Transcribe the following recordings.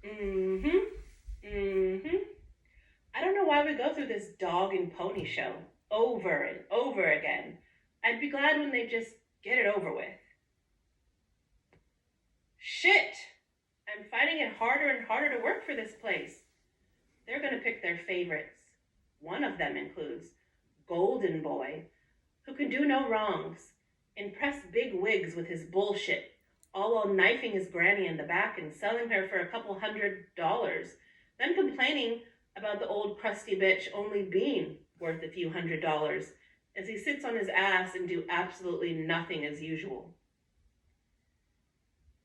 Mm-hmm. Mm-hmm. I don't know why we go through this dog and pony show over and over again. I'd be glad when they just get it over with. Shit! I'm finding it harder and harder to work for this place. They're gonna pick their favorites. One of them includes Golden Boy, who can do no wrongs, impress big wigs with his bullshit, all while knifing his granny in the back and selling her for a couple $100, then complaining about the old crusty bitch only being worth a few $100 as he sits on his ass and do absolutely nothing as usual.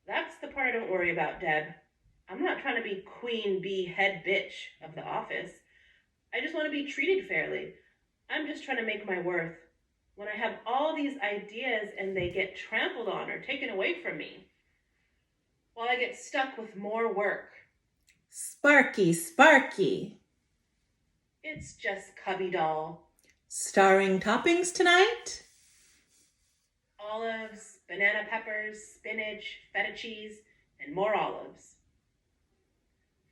That's the part I don't worry about, Deb. I'm not trying to be queen bee head bitch of the office. I just want to be treated fairly. I'm just trying to make my worth. When I have all these ideas and they get trampled on or taken away from me, while I get stuck with more work. Sparky, Sparky. It's just Cubby Doll. Starring toppings tonight? Olives, banana peppers, spinach, feta cheese, and more olives.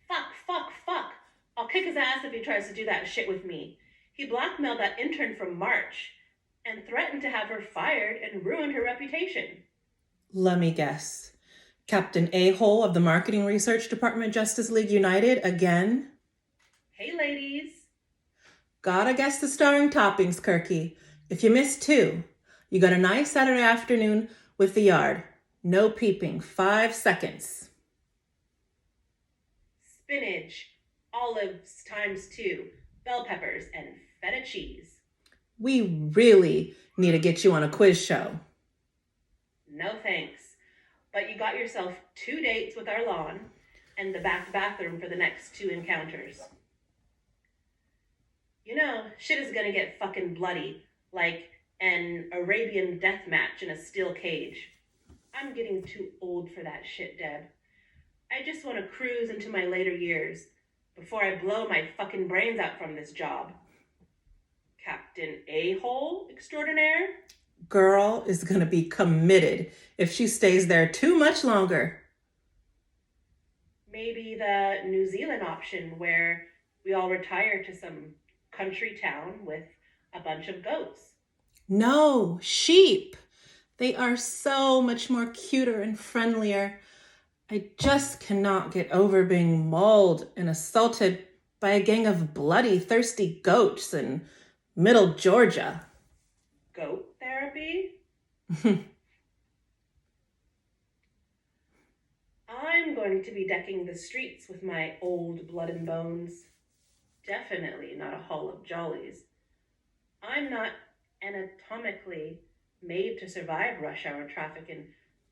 Fuck. I'll kick his ass if he tries to do that shit with me. He blackmailed that intern from March and threatened to have her fired and ruined her reputation. Let me guess. Captain A-Hole of the Marketing Research Department Justice League United again? Hey, ladies. Gotta guess the starring toppings, Kirky. If you missed two, you got a nice Saturday afternoon with the yard. No peeping, 5 seconds. Spinach, olives times 2, bell peppers, and feta cheese. We really need to get you on a quiz show. No thanks. But you got yourself 2 dates with our lawn and the back bathroom for the next 2 encounters. You know, shit is gonna get fucking bloody, like an Arabian death match in a steel cage. I'm getting too old for that shit, Deb. I just want to cruise into my later years before I blow my fucking brains out from this job. Captain A-Hole extraordinaire? Girl is gonna be committed if she stays there too much longer. Maybe the New Zealand option where we all retire to some country town with a bunch of goats. No, sheep. They are so much more cuter and friendlier. I just cannot get over being mauled and assaulted by a gang of bloody, thirsty goats in middle Georgia. Goat therapy? I'm going to be decking the streets with my old blood and bones. Definitely not a hall of jollies. I'm not anatomically made to survive rush hour traffic in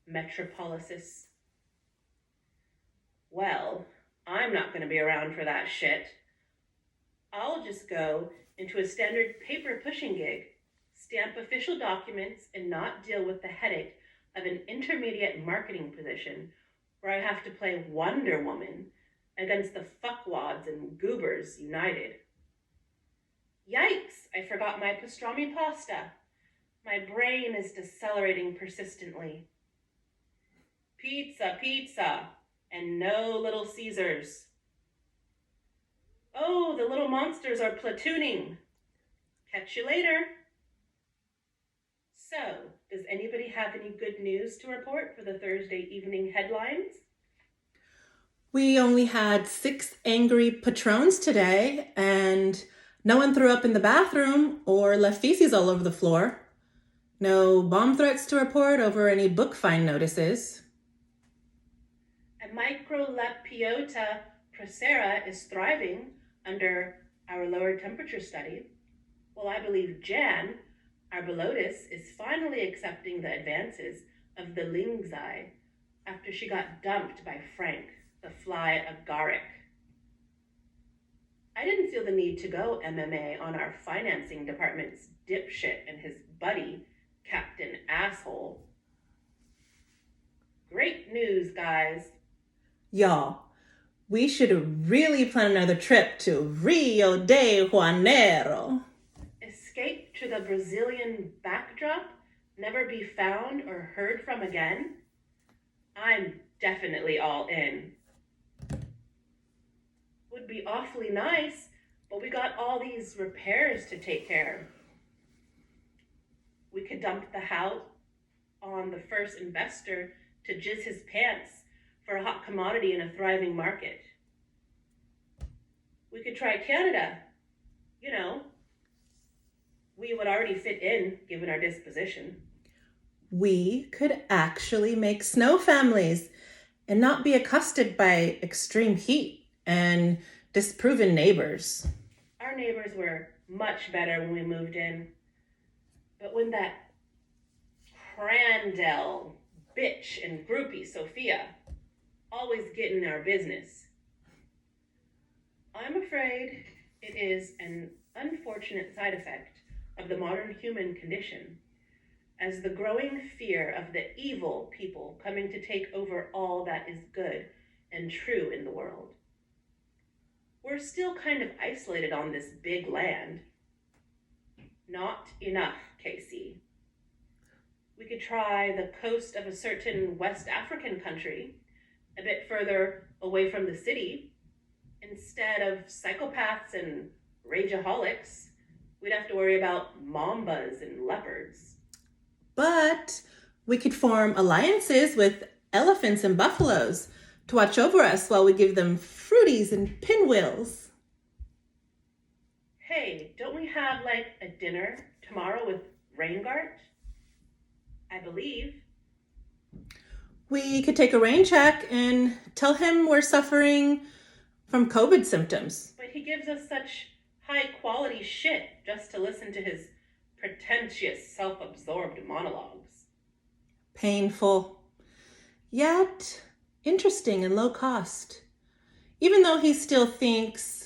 Metropolises. Well, I'm not going to be around for that shit. I'll just go into a standard paper pushing gig, stamp official documents, and not deal with the headache of an intermediate marketing position where I have to play Wonder Woman against the fuckwads and goobers united. Yikes, I forgot my pastrami pasta. My brain is decelerating persistently. Pizza, and no Little Caesars. Oh, the little monsters are platooning. Catch you later. So, does anybody have any good news to report for the Thursday evening headlines? We only had 6 angry patrons today, and no one threw up in the bathroom or left feces all over the floor. No bomb threats to report over any book fine notices. A Microlepiota procera is thriving under our lower temperature study, while I believe Jan, our Belotus, is finally accepting the advances of the Lingzai after she got dumped by Frank, the fly agaric. I didn't feel the need to go MMA on our financing department's dipshit and his buddy, Captain Asshole. Great news, guys. Y'all, we should really plan another trip to Rio de Janeiro. Escape to the Brazilian backdrop, never be found or heard from again? I'm definitely all in. awfully nice, but we got all these repairs to take care of. We could dump the house on the first investor to jizz his pants for a hot commodity in a thriving market. We could try Canada. You know, we would already fit in given our disposition. We could actually make snow families and not be accosted by extreme heat and disproven neighbors. Our neighbors were much better when we moved in. But when that Crandall bitch and groupie Sophia always get in our business, I'm afraid it is an unfortunate side effect of the modern human condition, as the growing fear of the evil people coming to take over all that is good and true in the world. We're still kind of isolated on this big land. Not enough, Casey. We could try the coast of a certain West African country, a bit further away from the city. Instead of psychopaths and rageaholics, we'd have to worry about mambas and leopards. But we could form alliances with elephants and buffaloes to watch over us while we give them fruities and pinwheels. Hey, don't we have like a dinner tomorrow with Raingart? I believe. We could take a rain check and tell him we're suffering from COVID symptoms. But he gives us such high quality shit just to listen to his pretentious, self-absorbed monologues. Painful, yet interesting and low cost. Even though he still thinks